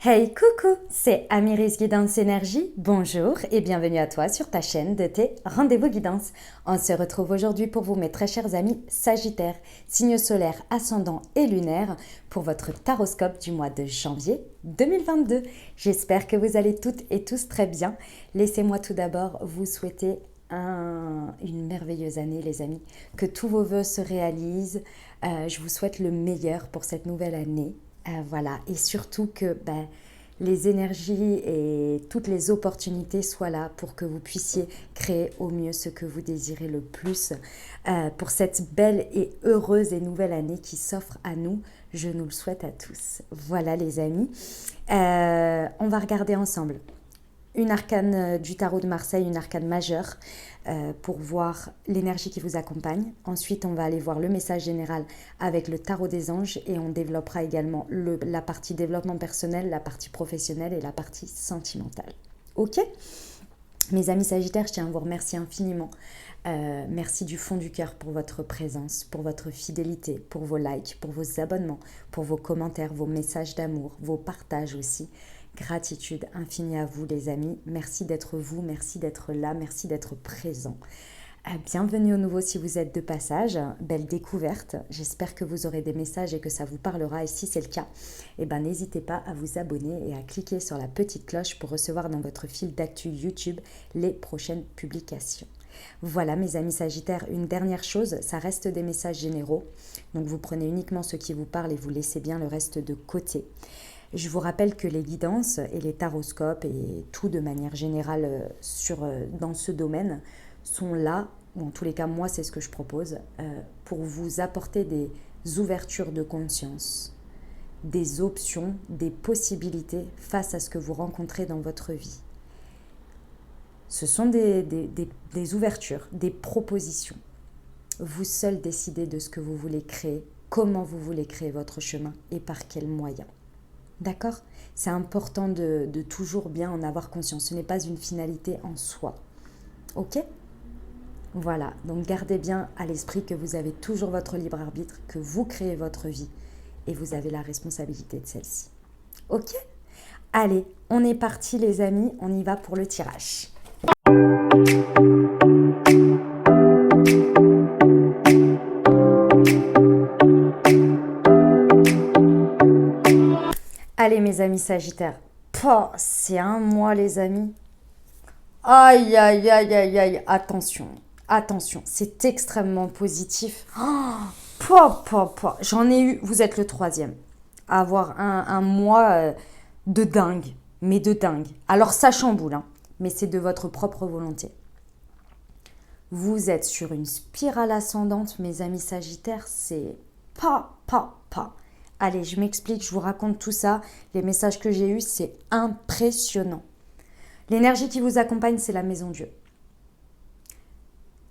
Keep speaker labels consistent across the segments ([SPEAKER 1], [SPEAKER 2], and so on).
[SPEAKER 1] Hey, coucou, c'est Amiris Guidance Énergie. Bonjour et bienvenue à toi sur ta chaîne de tes rendez-vous guidance. On se retrouve aujourd'hui pour vous, mes très chers amis Sagittaires, signe solaire, ascendant et lunaire, pour votre taroscope du mois de janvier 2022. J'espère que vous allez toutes et tous très bien. Laissez-moi tout d'abord vous souhaiter une merveilleuse année, les amis. Que tous vos vœux se réalisent. Je vous souhaite le meilleur pour cette nouvelle année. Voilà, et surtout que les énergies et toutes les opportunités soient là pour que vous puissiez créer au mieux ce que vous désirez le plus pour cette belle et heureuse et nouvelle année qui s'offre à nous. Je nous le souhaite à tous. Voilà les amis, on va regarder ensemble une arcane du tarot de Marseille, une arcane majeure, pour voir l'énergie qui vous accompagne. Ensuite, on va aller voir le message général avec le tarot des anges et on développera également la partie développement personnel, la partie professionnelle et la partie sentimentale. Ok ? Mes amis Sagittaires, je tiens à vous remercier infiniment. Merci du fond du cœur pour votre présence, pour votre fidélité, pour vos likes, pour vos abonnements, pour vos commentaires, vos messages d'amour, vos partages aussi. Gratitude infinie à vous les amis. Merci d'être vous, merci d'être là, merci d'être présent. Bienvenue au nouveau si vous êtes de passage, belle découverte. J'espère que vous aurez des messages et que ça vous parlera. Et si c'est le cas, n'hésitez pas à vous abonner et à cliquer sur la petite cloche pour recevoir dans votre fil d'actu YouTube les prochaines publications. Voilà mes amis Sagittaires, une dernière chose, ça reste des messages généraux. Donc vous prenez uniquement ce qui vous parle et vous laissez bien le reste de côté. Je vous rappelle que les guidances et les taroscopes et tout de manière générale dans ce domaine sont là, ou en tous les cas moi c'est ce que je propose, pour vous apporter des ouvertures de conscience, des options, des possibilités face à ce que vous rencontrez dans votre vie. Ce sont des ouvertures, des propositions. Vous seul décidez de ce que vous voulez créer, comment vous voulez créer votre chemin et par quels moyens. D'accord ? C'est important de toujours bien en avoir conscience. Ce n'est pas une finalité en soi. Ok ? Voilà, donc gardez bien à l'esprit que vous avez toujours votre libre arbitre, que vous créez votre vie et vous avez la responsabilité de celle-ci. Ok ? Allez, on est parti les amis, on y va pour le tirage. Allez mes amis Sagittaires, c'est un mois les amis. Aïe aïe aïe aïe aïe, attention, attention, c'est extrêmement positif. J'en ai eu, vous êtes le troisième, à avoir un mois de dingue, mais de dingue. Alors ça chamboule, hein, mais c'est de votre propre volonté. Vous êtes sur une spirale ascendante, mes amis Sagittaires, c'est pas. Allez, je m'explique, je vous raconte tout ça. Les messages que j'ai eus, c'est impressionnant. L'énergie qui vous accompagne, c'est la maison Dieu.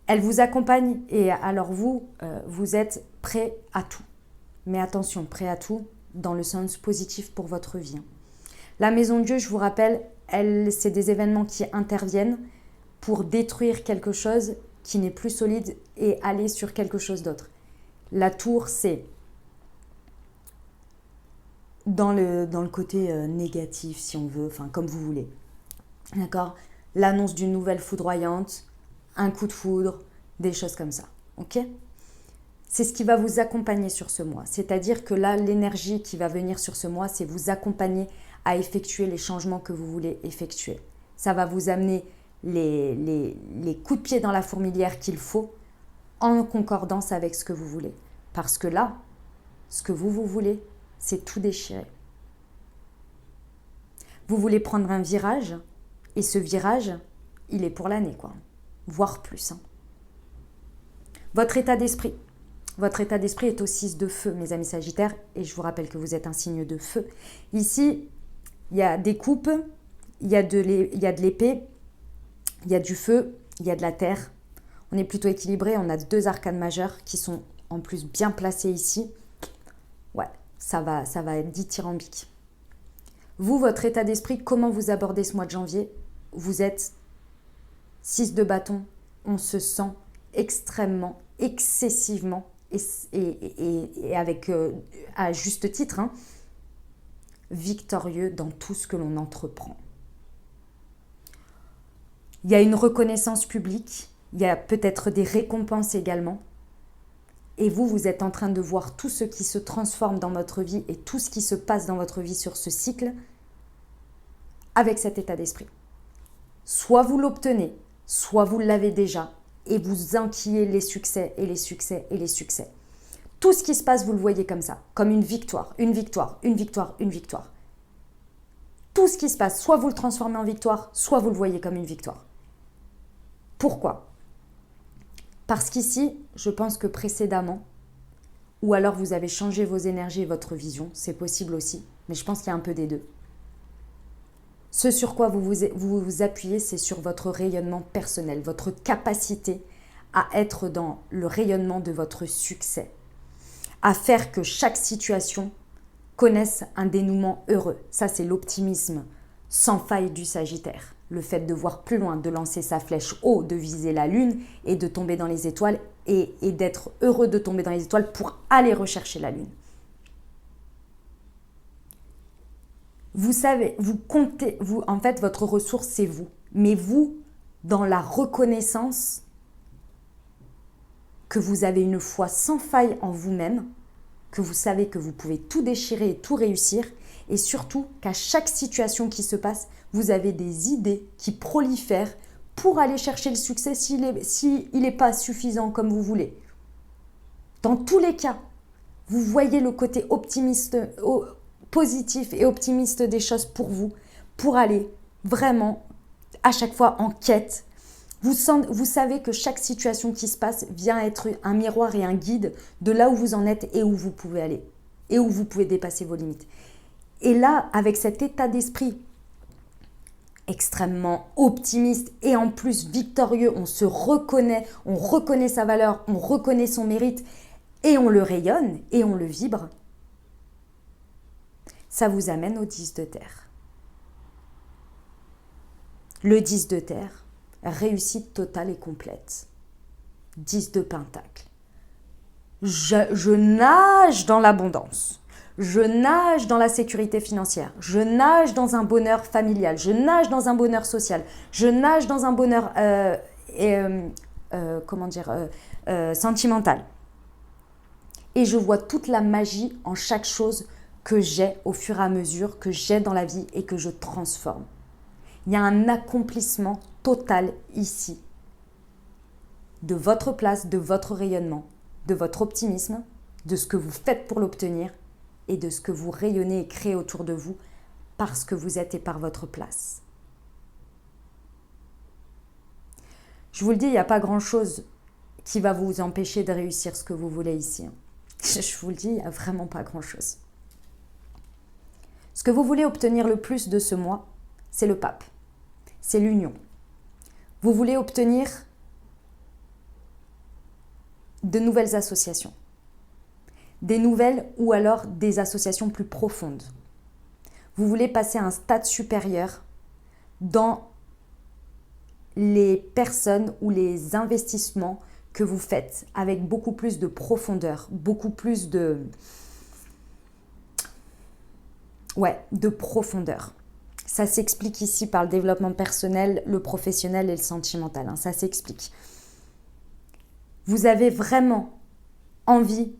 [SPEAKER 1] Elle vous accompagne et alors vous êtes prêt à tout. Mais attention, prêt à tout dans le sens positif pour votre vie. La maison Dieu, je vous rappelle, c'est des événements qui interviennent pour détruire quelque chose qui n'est plus solide et aller sur quelque chose d'autre. La tour, c'est dans le côté négatif, si on veut, enfin comme vous voulez. D'accord ? L'annonce d'une nouvelle foudroyante, un coup de foudre, des choses comme ça. Ok ? C'est ce qui va vous accompagner sur ce mois. C'est-à-dire que là, l'énergie qui va venir sur ce mois, c'est vous accompagner à effectuer les changements que vous voulez effectuer. Ça va vous amener les coups de pied dans la fourmilière qu'il faut en concordance avec ce que vous voulez. Parce que là, ce que vous voulez, c'est tout déchirer. Vous voulez prendre un virage, et ce virage, il est pour l'année, quoi. Voire plus. Hein. Votre état d'esprit est au 6 de feu, mes amis Sagittaires, et je vous rappelle que vous êtes un signe de feu. Ici, il y a des coupes, il y a de l'épée, il y a du feu, il y a de la terre. On est plutôt équilibré, on a 2 arcanes majeures qui sont en plus bien placées ici. Ouais, ça va être dithyrambique. Vous, votre état d'esprit, comment vous abordez ce mois de janvier ? Vous êtes 6 de bâton, on se sent extrêmement, excessivement, et avec, à juste titre, hein, victorieux dans tout ce que l'on entreprend. Il y a une reconnaissance publique, il y a peut-être des récompenses également. Et vous êtes en train de voir tout ce qui se transforme dans votre vie et tout ce qui se passe dans votre vie sur ce cycle avec cet état d'esprit. Soit vous l'obtenez, soit vous l'avez déjà et vous enquillez les succès et les succès et les succès. Tout ce qui se passe, vous le voyez comme ça, comme une victoire, une victoire, une victoire, une victoire. Tout ce qui se passe, soit vous le transformez en victoire, soit vous le voyez comme une victoire. Pourquoi ? Parce qu'ici, je pense que précédemment, ou alors vous avez changé vos énergies et votre vision, c'est possible aussi, mais je pense qu'il y a un peu des deux. Ce sur quoi vous vous appuyez, c'est sur votre rayonnement personnel, votre capacité à être dans le rayonnement de votre succès, à faire que chaque situation connaisse un dénouement heureux. Ça, c'est l'optimisme sans faille du Sagittaire. Le fait de voir plus loin, de lancer sa flèche haut, de viser la lune et de tomber dans les étoiles et d'être heureux de tomber dans les étoiles pour aller rechercher la lune. Vous savez, vous comptez, en fait, votre ressource, c'est vous. Mais vous, dans la reconnaissance que vous avez une foi sans faille en vous-même, que vous savez que vous pouvez tout déchirer et tout réussir, et surtout qu'à chaque situation qui se passe, vous avez des idées qui prolifèrent pour aller chercher le succès s'il n'est pas suffisant comme vous voulez. Dans tous les cas, vous voyez le côté optimiste, positif et optimiste des choses pour vous, pour aller vraiment à chaque fois en quête. Vous savez que chaque situation qui se passe vient être un miroir et un guide de là où vous en êtes et où vous pouvez aller et où vous pouvez dépasser vos limites. Et là, avec cet état d'esprit extrêmement optimiste et en plus victorieux, on se reconnaît, on reconnaît sa valeur, on reconnaît son mérite et on le rayonne et on le vibre, ça vous amène au 10 de terre. Le 10 de terre, réussite totale et complète. 10 de pentacle. Je nage dans l'abondance. Je nage dans la sécurité financière. Je nage dans un bonheur familial. Je nage dans un bonheur social. Je nage dans un bonheur sentimental. Et je vois toute la magie en chaque chose que j'ai au fur et à mesure, que j'ai dans la vie et que je transforme. Il y a un accomplissement total ici de votre place, de votre rayonnement, de votre optimisme, de ce que vous faites pour l'obtenir et de ce que vous rayonnez et créez autour de vous parce que vous êtes et par votre place. Je vous le dis, il n'y a pas grand-chose qui va vous empêcher de réussir ce que vous voulez ici. Je vous le dis, il n'y a vraiment pas grand-chose. Ce que vous voulez obtenir le plus de ce mois, c'est le pape, c'est l'union. Vous voulez obtenir de nouvelles associations, des nouvelles ou alors des associations plus profondes. Vous voulez passer à un stade supérieur dans les personnes ou les investissements que vous faites avec beaucoup plus de profondeur, beaucoup plus de profondeur. Ça s'explique ici par le développement personnel, le professionnel et le sentimental. Ça s'explique. Vous avez vraiment envie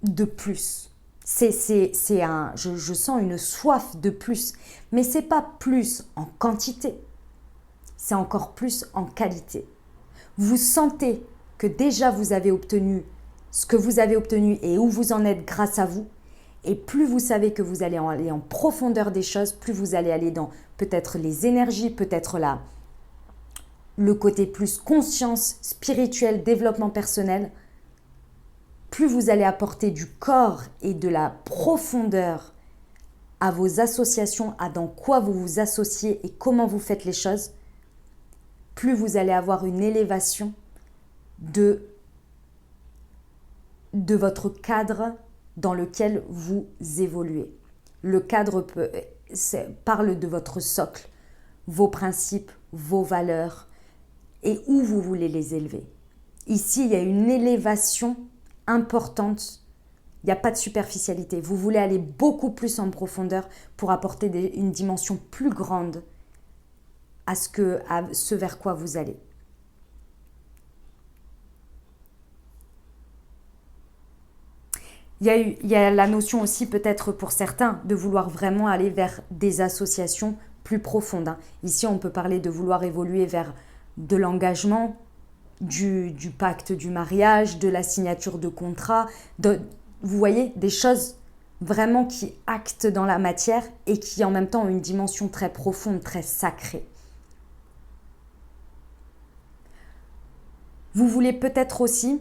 [SPEAKER 1] de plus. Je sens une soif de plus. Mais ce n'est pas plus en quantité. C'est encore plus en qualité. Vous sentez que déjà vous avez obtenu ce que vous avez obtenu et où vous en êtes grâce à vous. Et plus vous savez que vous allez aller en profondeur des choses, plus vous allez aller dans peut-être les énergies, peut-être le côté plus conscience, spirituel, développement personnel, plus vous allez apporter du corps et de la profondeur à vos associations, à dans quoi vous vous associez et comment vous faites les choses, plus vous allez avoir une élévation de votre cadre dans lequel vous évoluez. Le cadre parle de votre socle, vos principes, vos valeurs et où vous voulez les élever. Ici, il y a une élévation importante Il n'y a pas de superficialité. Vous voulez aller beaucoup plus en profondeur pour apporter une dimension plus grande à ce vers quoi vous allez. Il y a la notion aussi peut-être pour certains de vouloir vraiment aller vers des associations plus profondes. Ici, on peut parler de vouloir évoluer vers de l'engagement, du pacte du mariage, de la signature de contrat, vous voyez, des choses vraiment qui actent dans la matière et qui en même temps ont une dimension très profonde, très sacrée. Vous voulez peut-être aussi,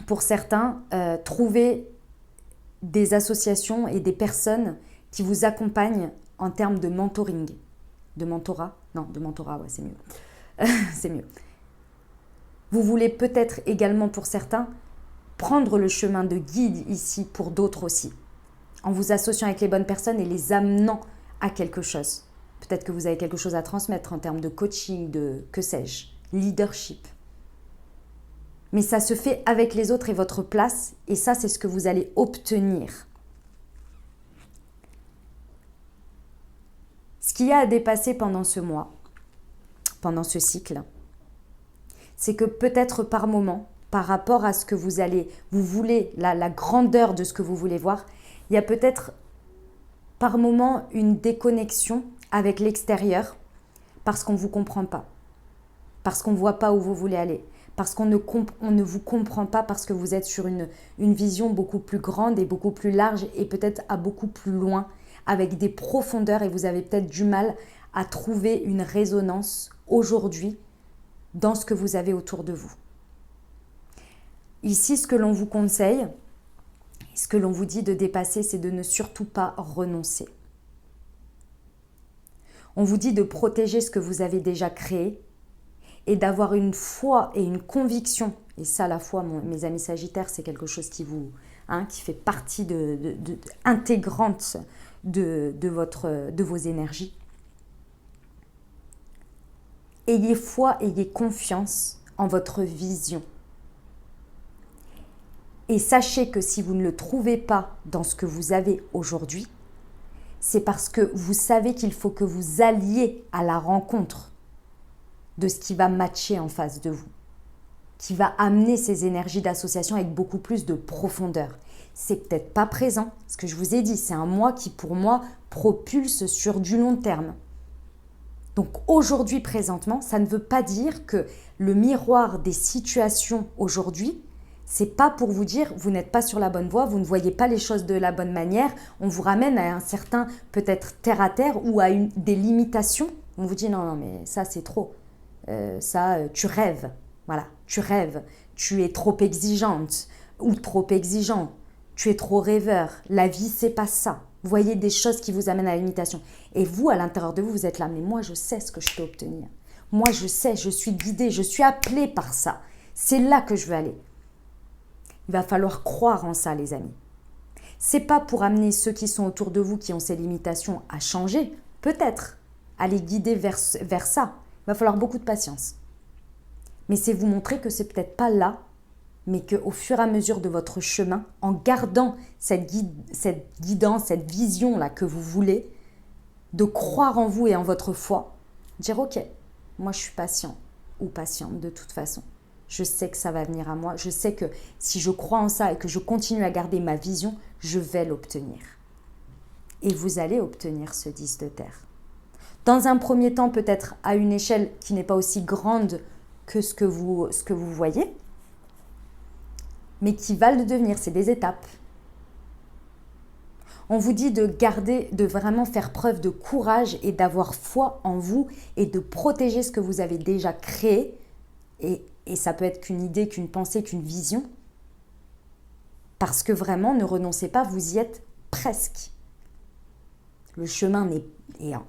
[SPEAKER 1] pour certains, trouver des associations et des personnes qui vous accompagnent en termes de mentoring. De mentorat? Non, de mentorat, ouais, c'est mieux. C'est mieux. Vous voulez peut-être également, pour certains, prendre le chemin de guide ici pour d'autres aussi, en vous associant avec les bonnes personnes et les amenant à quelque chose. Peut-être que vous avez quelque chose à transmettre en termes de coaching, de, que sais-je, leadership. Mais ça se fait avec les autres et votre place, et ça, c'est ce que vous allez obtenir. Ce qu'il y a à dépasser pendant ce mois, pendant ce cycle, c'est que peut-être par moment, par rapport à ce que vous voulez, la grandeur de ce que vous voulez voir, il y a peut-être par moment une déconnexion avec l'extérieur parce qu'on ne vous comprend pas, parce qu'on ne voit pas où vous voulez aller, parce qu'on ne vous comprend pas parce que vous êtes sur une vision beaucoup plus grande et beaucoup plus large et peut-être à beaucoup plus loin, avec des profondeurs, et vous avez peut-être du mal à trouver une résonance aujourd'hui dans ce que vous avez autour de vous. Ici, ce que l'on vous conseille, ce que l'on vous dit de dépasser, c'est de ne surtout pas renoncer. On vous dit de protéger ce que vous avez déjà créé et d'avoir une foi et une conviction. Et ça, la foi, mes amis Sagittaires, c'est quelque chose qui fait partie intégrante de vos énergies. Ayez foi, ayez confiance en votre vision. Et sachez que si vous ne le trouvez pas dans ce que vous avez aujourd'hui, c'est parce que vous savez qu'il faut que vous alliez à la rencontre de ce qui va matcher en face de vous, qui va amener ces énergies d'association avec beaucoup plus de profondeur. C'est peut-être pas présent, ce que je vous ai dit, c'est un mois qui pour moi propulse sur du long terme. Donc aujourd'hui, présentement, ça ne veut pas dire que le miroir des situations aujourd'hui, c'est pas pour vous dire vous n'êtes pas sur la bonne voie, vous ne voyez pas les choses de la bonne manière, on vous ramène à un certain peut-être terre à terre ou à des limitations. On vous dit non mais ça c'est trop, tu rêves, voilà, tu rêves, tu es trop exigeante ou trop exigeant, tu es trop rêveur, la vie c'est pas ça. Vous voyez des choses qui vous amènent à la limitation. Et vous, à l'intérieur de vous, vous êtes là, mais moi je sais ce que je peux obtenir. Moi je sais, je suis guidée, je suis appelée par ça. C'est là que je veux aller. Il va falloir croire en ça, les amis. C'est pas pour amener ceux qui sont autour de vous, qui ont ces limitations, à changer. Peut-être, à les guider vers ça. Il va falloir beaucoup de patience. Mais c'est vous montrer que c'est peut-être pas là, mais qu'au fur et à mesure de votre chemin, en gardant cette guidance, cette vision-là que vous voulez, de croire en vous et en votre foi, dire ok, moi je suis patient ou patiente de toute façon. Je sais que ça va venir à moi. Je sais que si je crois en ça et que je continue à garder ma vision, je vais l'obtenir. Et vous allez obtenir ce 10 de terre. Dans un premier temps, peut-être à une échelle qui n'est pas aussi grande que ce que vous voyez, mais qui va le devenir. C'est des étapes. On vous dit de vraiment faire preuve de courage et d'avoir foi en vous et de protéger ce que vous avez déjà créé. Et ça peut être qu'une idée, qu'une pensée, qu'une vision. Parce que vraiment, ne renoncez pas, vous y êtes presque. Le chemin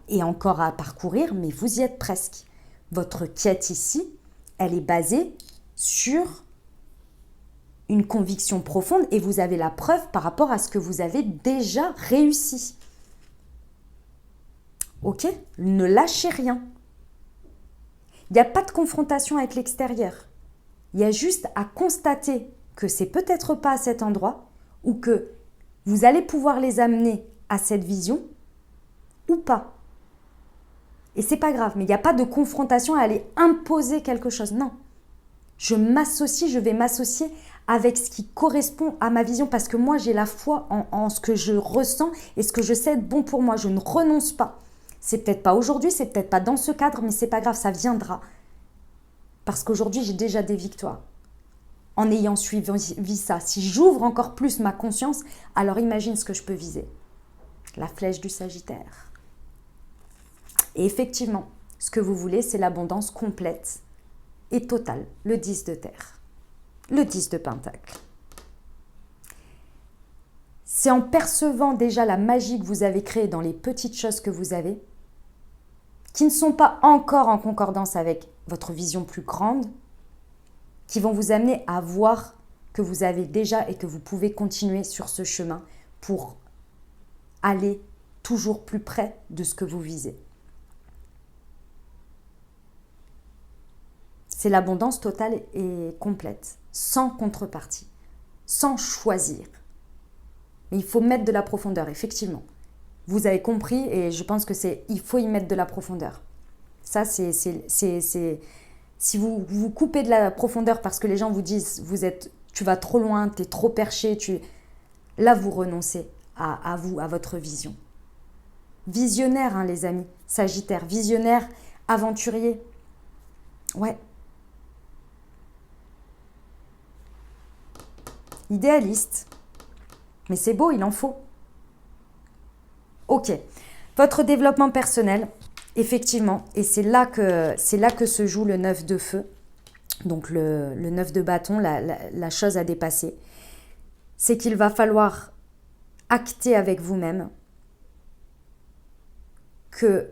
[SPEAKER 1] est encore à parcourir, mais vous y êtes presque. Votre quête ici, elle est basée sur une conviction profonde et vous avez la preuve par rapport à ce que vous avez déjà réussi. Ok ? Ne lâchez rien. Il n'y a pas de confrontation avec l'extérieur. Il y a juste à constater que c'est peut-être pas à cet endroit ou que vous allez pouvoir les amener à cette vision ou pas. Et c'est pas grave, mais il n'y a pas de confrontation à aller imposer quelque chose. Non. Je vais m'associer avec ce qui correspond à ma vision parce que moi, j'ai la foi en ce que je ressens et ce que je sais être bon pour moi. Je ne renonce pas. C'est peut-être pas aujourd'hui, c'est peut-être pas dans ce cadre, mais c'est pas grave, ça viendra. Parce qu'aujourd'hui, j'ai déjà des victoires. En ayant suivi ça, si j'ouvre encore plus ma conscience, alors imagine ce que je peux viser. La flèche du Sagittaire. Et effectivement, ce que vous voulez, c'est l'abondance complète et totale. Le 10 de terre. Le 10 de pentacle. C'est en percevant déjà la magie que vous avez créée dans les petites choses que vous avez, qui ne sont pas encore en concordance avec votre vision plus grande, qui vont vous amener à voir que vous avez déjà et que vous pouvez continuer sur ce chemin pour aller toujours plus près de ce que vous visez. C'est l'abondance totale et complète, sans contrepartie, sans choisir. Mais il faut mettre de la profondeur, effectivement. Vous avez compris et je pense que il faut y mettre de la profondeur. Ça, si vous vous coupez de la profondeur parce que les gens vous disent tu vas trop loin, tu es trop perché, là vous renoncez à vous, à votre vision. Visionnaire, hein, les amis, Sagittaire, visionnaire, aventurier. Ouais. Idéaliste. Mais c'est beau, il en faut. Ok. Votre développement personnel, effectivement, et c'est là que se joue le 9 de feu, donc le 9 de bâton, la chose à dépasser, c'est qu'il va falloir acter avec vous-même que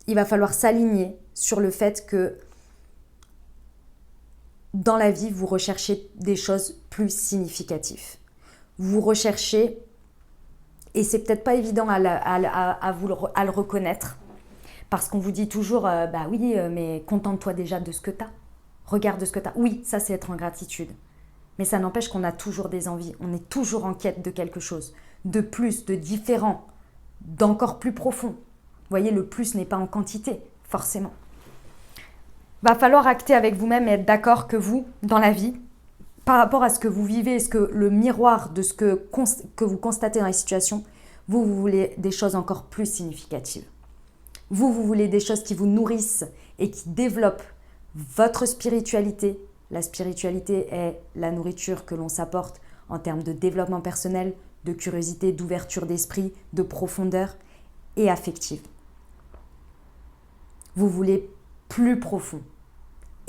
[SPEAKER 1] il va falloir s'aligner sur le fait que dans la vie, vous recherchez des choses plus significatives. Vous recherchez, et c'est peut-être pas évident à le reconnaître, parce qu'on vous dit toujours, bah oui, mais contente-toi déjà de ce que tu as. Regarde ce que tu as. Oui, ça c'est être en gratitude. Mais ça n'empêche qu'on a toujours des envies. On est toujours en quête de quelque chose, de plus, de différent, d'encore plus profond. Vous voyez, le plus n'est pas en quantité, forcément. Va falloir acter avec vous-même et être d'accord que vous, dans la vie, par rapport à ce que vous vivez, ce que le miroir de ce que vous constatez dans les situations, vous voulez des choses encore plus significatives. Vous voulez des choses qui vous nourrissent et qui développent votre spiritualité. La spiritualité est la nourriture que l'on s'apporte en termes de développement personnel, de curiosité, d'ouverture d'esprit, de profondeur et affective. Vous voulez plus profond.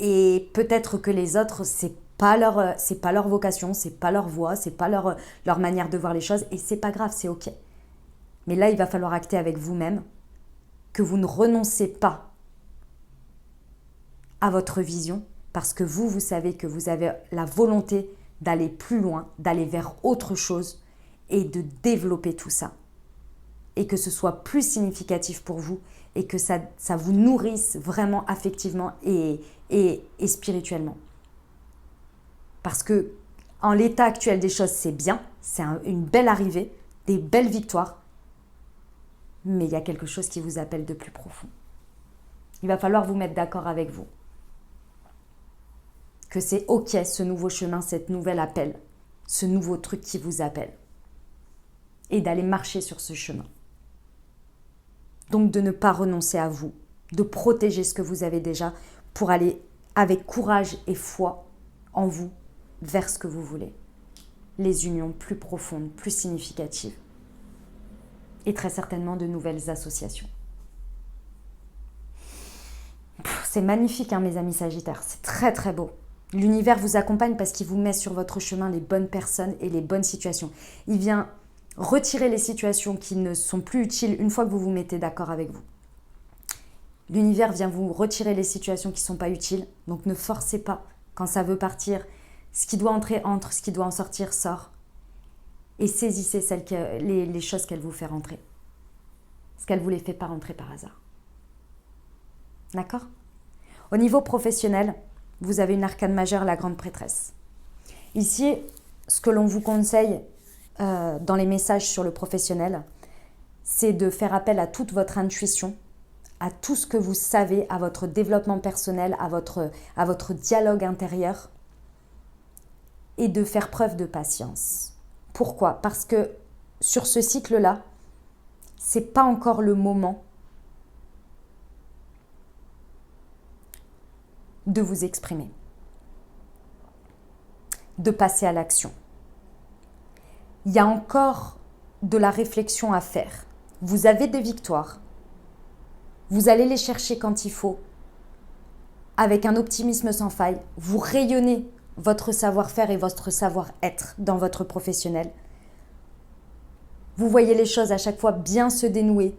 [SPEAKER 1] Et peut-être que les autres, c'est pas leur vocation, c'est pas leur voie, c'est pas leur manière de voir les choses, et c'est pas grave, c'est ok. Mais là, il va falloir acter avec vous-même que vous ne renoncez pas à votre vision, parce que vous savez que vous avez la volonté d'aller plus loin, d'aller vers autre chose et de développer tout ça. Et que ce soit plus significatif pour vous et que ça vous nourrisse vraiment affectivement et spirituellement. Parce que en l'état actuel des choses, c'est bien, c'est une belle arrivée, des belles victoires, mais il y a quelque chose qui vous appelle de plus profond. Il va falloir vous mettre d'accord avec vous. Que c'est ok ce nouveau chemin, cette nouvelle appel, ce nouveau truc qui vous appelle. Et d'aller marcher sur ce chemin. Donc de ne pas renoncer à vous, de protéger ce que vous avez déjà pour aller avec courage et foi en vous vers ce que vous voulez. Les unions plus profondes, plus significatives. Et très certainement de nouvelles associations. C'est magnifique, hein, mes amis Sagittaires. C'est très très beau. L'univers vous accompagne parce qu'il vous met sur votre chemin les bonnes personnes et les bonnes situations. Il vient retirer les situations qui ne sont plus utiles une fois que vous vous mettez d'accord avec vous. L'univers vient vous retirer les situations qui ne sont pas utiles. Donc ne forcez pas quand ça veut partir. Ce qui doit entrer, entre. Ce qui doit en sortir, sort. Et saisissez les choses qu'elle vous fait rentrer. Ce qu'elle ne vous les fait pas rentrer par hasard. D'accord ? Au niveau professionnel, vous avez une arcane majeure, la grande prêtresse. Ici, ce que l'on vous conseille dans les messages sur le professionnel, c'est de faire appel à toute votre intuition, à tout ce que vous savez, à votre développement personnel, à votre dialogue intérieur, et de faire preuve de patience. Pourquoi? Parce que sur ce cycle-là, ce n'est pas encore le moment de vous exprimer, de passer à l'action. Il y a encore de la réflexion à faire. Vous avez des victoires. Vous allez les chercher quand il faut, avec un optimisme sans faille. Vous rayonnez votre savoir-faire et votre savoir-être dans votre professionnel. Vous voyez les choses à chaque fois bien se dénouer.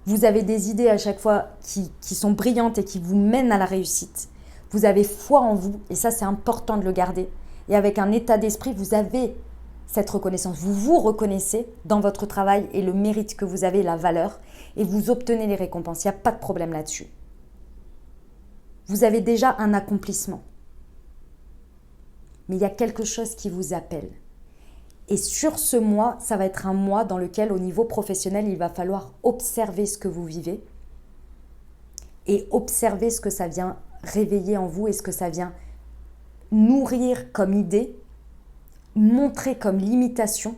[SPEAKER 1] Vous avez des idées à chaque fois qui sont brillantes et qui vous mènent à la réussite. Vous avez foi en vous et ça c'est important de le garder. Et avec un état d'esprit, vous avez cette reconnaissance. Vous vous reconnaissez dans votre travail et le mérite que vous avez, la valeur, et vous obtenez les récompenses. Il n'y a pas de problème là-dessus. Vous avez déjà un accomplissement. Mais il y a quelque chose qui vous appelle. Et sur ce mois, ça va être un mois dans lequel, au niveau professionnel, il va falloir observer ce que vous vivez et observer ce que ça vient réveiller en vous et ce que ça vient nourrir comme idée, montrer comme limitation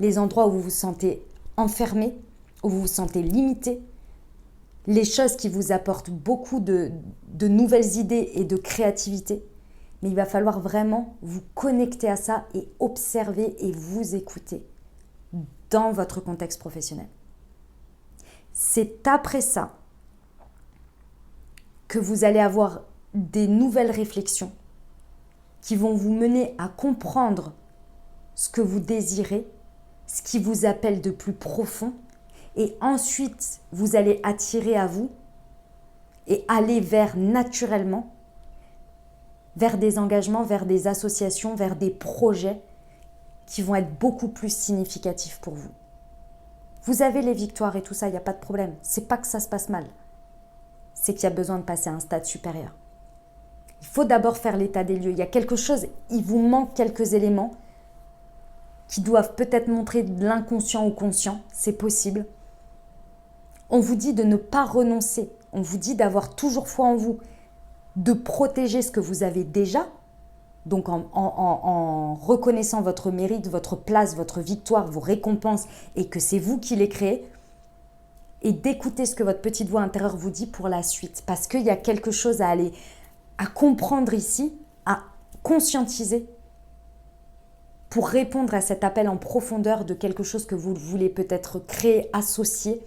[SPEAKER 1] les endroits où vous vous sentez enfermé, où vous vous sentez limité, les choses qui vous apportent beaucoup de nouvelles idées et de créativité. Mais il va falloir vraiment vous connecter à ça et observer et vous écouter dans votre contexte professionnel. C'est après ça que vous allez avoir des nouvelles réflexions qui vont vous mener à comprendre ce que vous désirez, ce qui vous appelle de plus profond. Et ensuite, vous allez attirer à vous et aller vers naturellement vers des engagements, vers des associations, vers des projets qui vont être beaucoup plus significatifs pour vous. Vous avez les victoires et tout ça, il n'y a pas de problème. C'est pas que ça se passe mal. C'est qu'il y a besoin de passer à un stade supérieur. Il faut d'abord faire l'état des lieux. Il y a quelque chose, il vous manque quelques éléments qui doivent peut-être montrer de l'inconscient au conscient. C'est possible. On vous dit de ne pas renoncer. On vous dit d'avoir toujours foi en vous, de protéger ce que vous avez déjà, donc en reconnaissant votre mérite, votre place, votre victoire, vos récompenses, et que c'est vous qui les créez, et d'écouter ce que votre petite voix intérieure vous dit pour la suite, parce qu'il y a quelque chose à comprendre ici, à conscientiser, pour répondre à cet appel en profondeur de quelque chose que vous voulez peut-être créer, associer,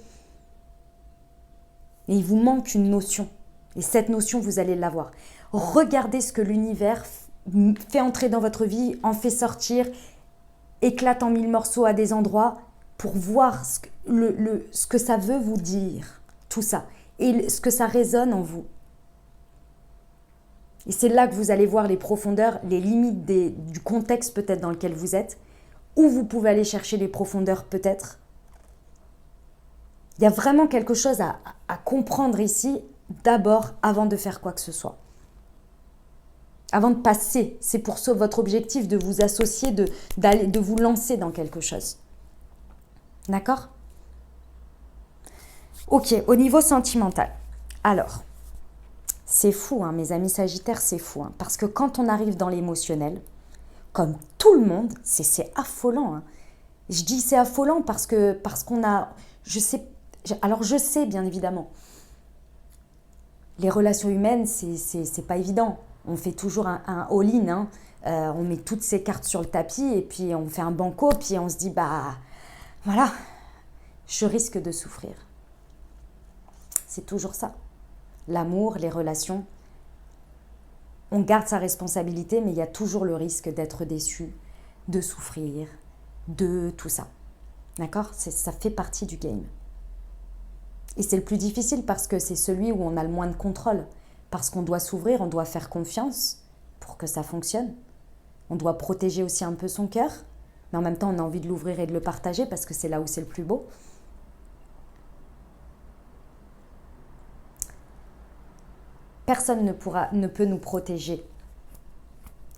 [SPEAKER 1] et il vous manque une notion. Et cette notion, vous allez l'avoir. Regardez ce que l'univers fait entrer dans votre vie, en fait sortir, éclate en 1000 morceaux à des endroits pour voir ce que ça veut vous dire, tout ça, et ce que ça résonne en vous. Et c'est là que vous allez voir les profondeurs, les limites du contexte peut-être dans lequel vous êtes, où vous pouvez aller chercher les profondeurs peut-être. Il y a vraiment quelque chose à comprendre ici, d'abord, avant de faire quoi que ce soit. Avant de passer, c'est pour ça votre objectif de vous associer, de vous lancer dans quelque chose. D'accord? Ok, au niveau sentimental. Alors, c'est fou, hein, mes amis sagittaires, c'est fou. Hein, parce que quand on arrive dans l'émotionnel, comme tout le monde, c'est affolant. Hein. Je dis c'est affolant parce qu'on a... je sais bien évidemment, les relations humaines, c'est pas évident. On fait toujours un all-in, hein. On met toutes ses cartes sur le tapis et puis on fait un banco, puis on se dit, bah voilà, je risque de souffrir. C'est toujours ça. L'amour, les relations, on garde sa responsabilité, mais il y a toujours le risque d'être déçu, de souffrir, de tout ça. D'accord? Ça fait partie du game. Et c'est le plus difficile parce que c'est celui où on a le moins de contrôle. Parce qu'on doit s'ouvrir, on doit faire confiance pour que ça fonctionne. On doit protéger aussi un peu son cœur, mais en même temps, on a envie de l'ouvrir et de le partager parce que c'est là où c'est le plus beau. Personne ne peut nous protéger.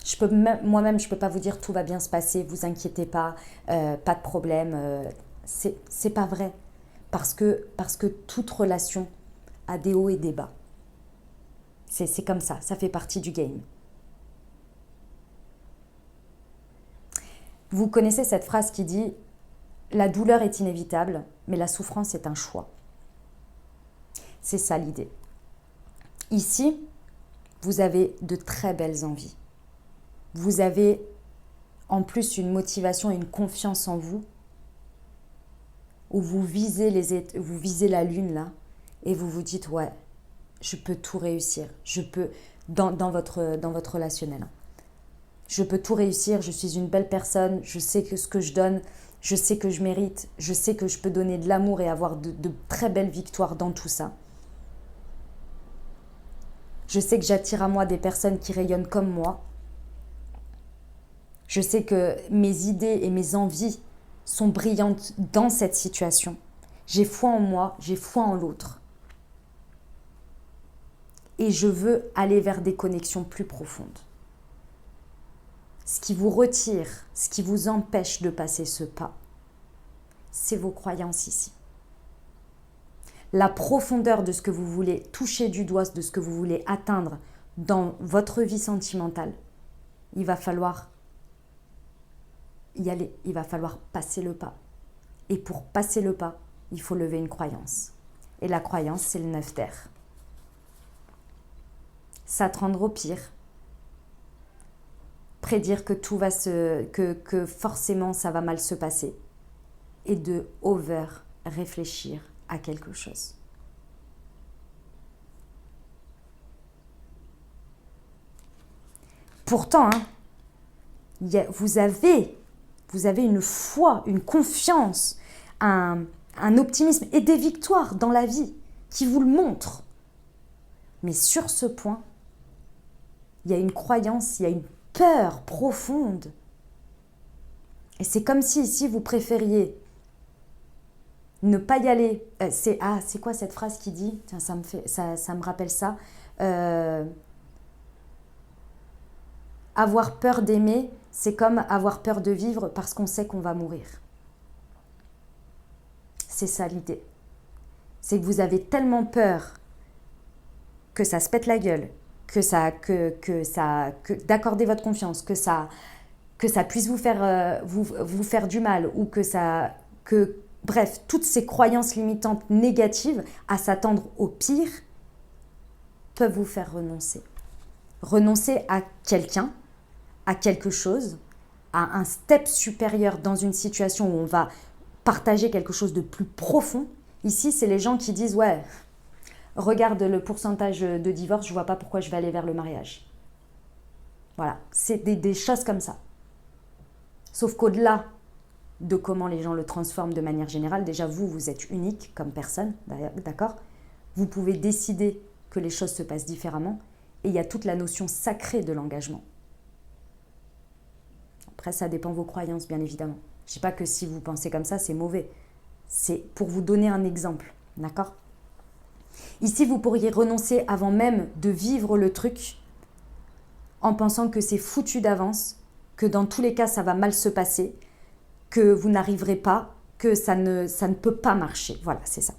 [SPEAKER 1] Je moi-même, je ne peux pas vous dire tout va bien se passer, vous inquiétez pas, pas de problème. C'est pas vrai. Parce que toute relation a des hauts et des bas. C'est comme ça fait partie du game. Vous connaissez cette phrase qui dit « La douleur est inévitable, mais la souffrance est un choix ». C'est ça l'idée. Ici, vous avez de très belles envies. Vous avez en plus une motivation et une confiance en vous où vous visez la lune là et vous vous dites « Ouais, je peux tout réussir. Je peux, dans votre relationnel. Je peux tout réussir, je suis une belle personne, je sais que ce que je donne, je sais que je mérite, je sais que je peux donner de l'amour et avoir de très belles victoires dans tout ça. Je sais que j'attire à moi des personnes qui rayonnent comme moi. Je sais que mes idées et mes envies sont brillantes dans cette situation. J'ai foi en moi, j'ai foi en l'autre. Et je veux aller vers des connexions plus profondes. Ce qui vous retire, ce qui vous empêche de passer ce pas, c'est vos croyances ici. La profondeur de ce que vous voulez toucher du doigt, de ce que vous voulez atteindre dans votre vie sentimentale, il va falloir y aller, il va falloir passer le pas. Et pour passer le pas, il faut lever une croyance. Et la croyance, c'est le 9 d'air. S'attendre au pire, prédire que tout va que forcément ça va mal se passer et de réfléchir à quelque chose. Pourtant, vous avez une foi, une confiance, un optimisme et des victoires dans la vie qui vous le montrent. Mais sur ce point, il y a une croyance, il y a une peur profonde. Et c'est comme si ici vous préfériez ne pas y aller. C'est quoi cette phrase qui dit, tiens, ça me rappelle ça. Avoir peur d'aimer, c'est comme avoir peur de vivre parce qu'on sait qu'on va mourir. C'est ça l'idée. C'est que vous avez tellement peur que ça se pète la gueule, d'accorder votre confiance, que ça puisse vous faire du mal ou bref, toutes ces croyances limitantes négatives à s'attendre au pire peuvent vous faire renoncer. Renoncer à quelqu'un, à quelque chose, à un step supérieur dans une situation où on va partager quelque chose de plus profond. Ici, c'est les gens qui disent « Ouais, regarde le pourcentage de divorce, je ne vois pas pourquoi je vais aller vers le mariage. » Voilà, c'est des choses comme ça. Sauf qu'au-delà de comment les gens le transforment de manière générale, déjà vous êtes unique comme personne, d'accord ? Vous pouvez décider que les choses se passent différemment et il y a toute la notion sacrée de l'engagement. Après, ça dépend de vos croyances, bien évidemment. Je ne dis pas que si vous pensez comme ça, c'est mauvais. C'est pour vous donner un exemple, d'accord ? Ici, vous pourriez renoncer avant même de vivre le truc en pensant que c'est foutu d'avance, que dans tous les cas, ça va mal se passer, que vous n'arriverez pas, que ça ne peut pas marcher. Voilà, c'est ça.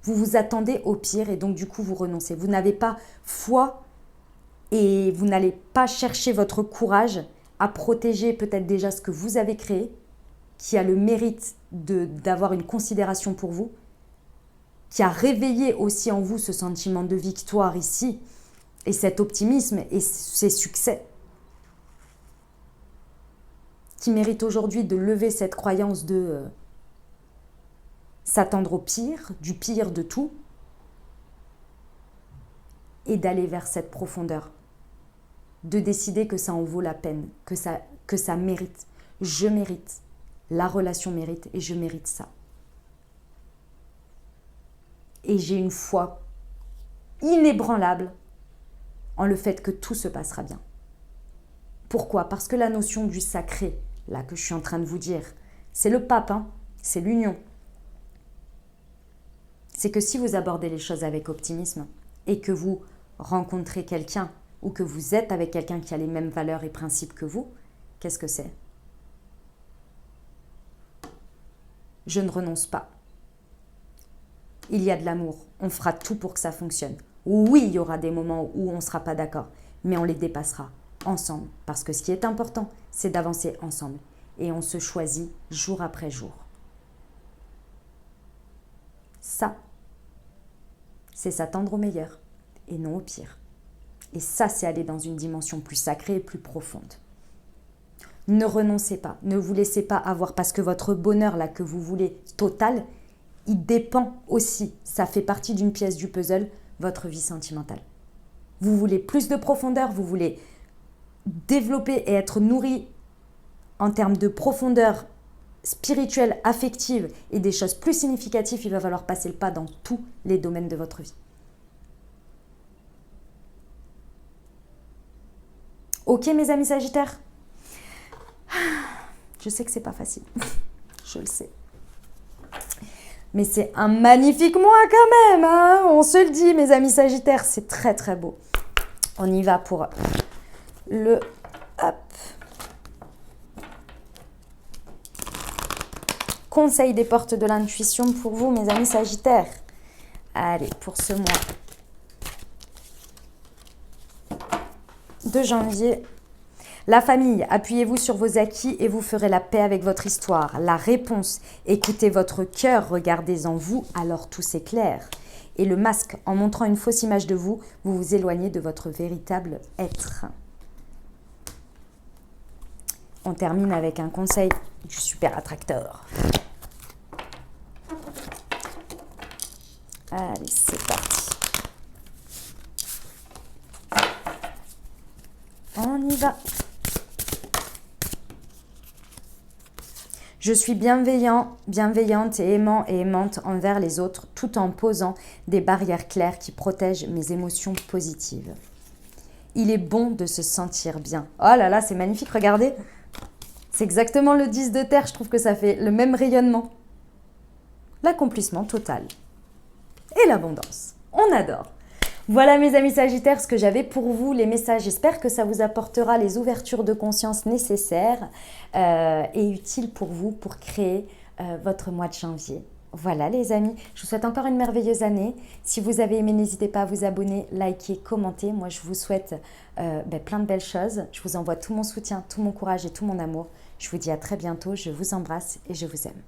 [SPEAKER 1] Vous vous attendez au pire et donc du coup, vous renoncez. Vous n'avez pas foi et vous n'allez pas chercher votre courage à protéger peut-être déjà ce que vous avez créé, qui a le mérite d'avoir une considération pour vous, qui a réveillé aussi en vous ce sentiment de victoire ici, et cet optimisme et ces succès, qui mérite aujourd'hui de lever cette croyance de s'attendre au pire, du pire de tout, et d'aller vers cette profondeur, de décider que ça en vaut la peine, que ça mérite. Je mérite, la relation mérite et je mérite ça. Et j'ai une foi inébranlable en le fait que tout se passera bien. Pourquoi ? Parce que la notion du sacré, là que je suis en train de vous dire, c'est le pape, c'est l'union. C'est que si vous abordez les choses avec optimisme et que vous rencontrez quelqu'un ou que vous êtes avec quelqu'un qui a les mêmes valeurs et principes que vous, qu'est-ce que c'est? Je ne renonce pas. Il y a de l'amour. On fera tout pour que ça fonctionne. Oui, il y aura des moments où on ne sera pas d'accord, mais on les dépassera ensemble. Parce que ce qui est important, c'est d'avancer ensemble. Et on se choisit jour après jour. Ça, c'est s'attendre au meilleur et non au pire. Et ça, c'est aller dans une dimension plus sacrée et plus profonde. Ne renoncez pas, ne vous laissez pas avoir parce que votre bonheur là que vous voulez total, il dépend aussi, ça fait partie d'une pièce du puzzle, votre vie sentimentale. Vous voulez plus de profondeur, vous voulez développer et être nourri en termes de profondeur spirituelle, affective et des choses plus significatives, il va falloir passer le pas dans tous les domaines de votre vie. Ok mes amis Sagittaires? Je sais que c'est pas facile, je le sais. Mais c'est un magnifique mois quand même, hein, on se le dit mes amis Sagittaires, c'est très très beau. On y va pour le... Hop. Conseil des portes de l'intuition pour vous mes amis Sagittaires. Allez, pour ce mois de janvier. La famille, appuyez-vous sur vos acquis et vous ferez la paix avec votre histoire. La réponse, écoutez votre cœur, regardez en vous, alors tout s'éclaire. Et le masque, en montrant une fausse image de vous, vous vous éloignez de votre véritable être. On termine avec un conseil du super attracteur. Allez, c'est parti. On y va. Je suis bienveillant, bienveillante et aimant et aimante envers les autres tout en posant des barrières claires qui protègent mes émotions positives. Il est bon de se sentir bien. Oh là là, c'est magnifique, regardez. C'est exactement le 10 de terre, je trouve que ça fait le même rayonnement. L'accomplissement total. Et l'abondance. On adore. Voilà mes amis Sagittaires, ce que j'avais pour vous, les messages. J'espère que ça vous apportera les ouvertures de conscience nécessaires et utiles pour vous pour créer votre mois de janvier. Voilà les amis, je vous souhaite encore une merveilleuse année. Si vous avez aimé, n'hésitez pas à vous abonner, liker, commenter. Moi, je vous souhaite plein de belles choses. Je vous envoie tout mon soutien, tout mon courage et tout mon amour. Je vous dis à très bientôt, je vous embrasse et je vous aime.